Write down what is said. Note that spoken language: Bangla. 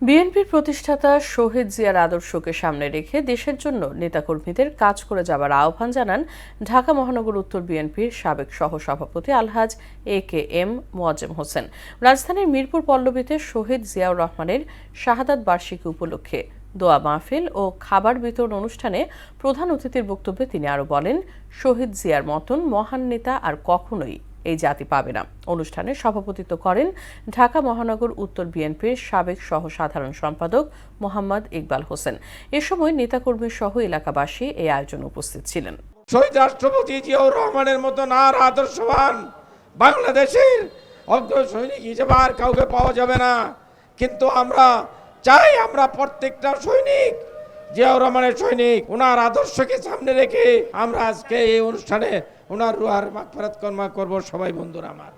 বিএনপির প্রতিষ্ঠাতা শহীদ জিয়ার আদর্শকে সামনে রেখে দেশের জন্য নেতাকর্মীদের কাজ করে যাবার আহ্বান জানান ঢাকা মহানগর উত্তর বিএনপির সাবেক সহসভাপতি আলহাজ এ.কে.এম. মোয়াজ্জেম হোসেন। রাজধানীর মিরপুর পল্লবীতে শহীদ জিয়াউর রহমানের শাহাদাত বার্ষিকী উপলক্ষে দোয়া মাহফিল ও খাবার বিতরণ অনুষ্ঠানে প্রধান অতিথির বক্তব্যে তিনি আরও বলেন, শহীদ জিয়ার মতন মহান নেতা আর কখনোই এই জাতি পাবে না। অনুষ্ঠানে সভাপতিত্ব করেন ঢাকা মহানগর উত্তর বিএনপির সাবেক সহ সাধারণ সম্পাদক মোহাম্মদ ইকবাল হোসেন। এ সময় নেতাকর্মী সহ এলাকাবাসী এই আয়োজনে উপস্থিত ছিলেন। শহীদ রাষ্ট্রপতি জিয়াউর রহমানের মতন আর আদর্শবান বাংলাদেশের অগ্র সৈনিক হিসেবে আর কাউকে পাওয়া যাবে না। কিন্তু আমরা চাই, আমরা প্রত্যেকটা সৈনিক জিয়াউর রহমানের সৈনিক, ওনার আদর্শকে সামনে রেখে আমরা আজকে এই অনুষ্ঠানে ওনার রুহার মাগফিরাত কামনা করব। সবাই বন্ধুরা আমার।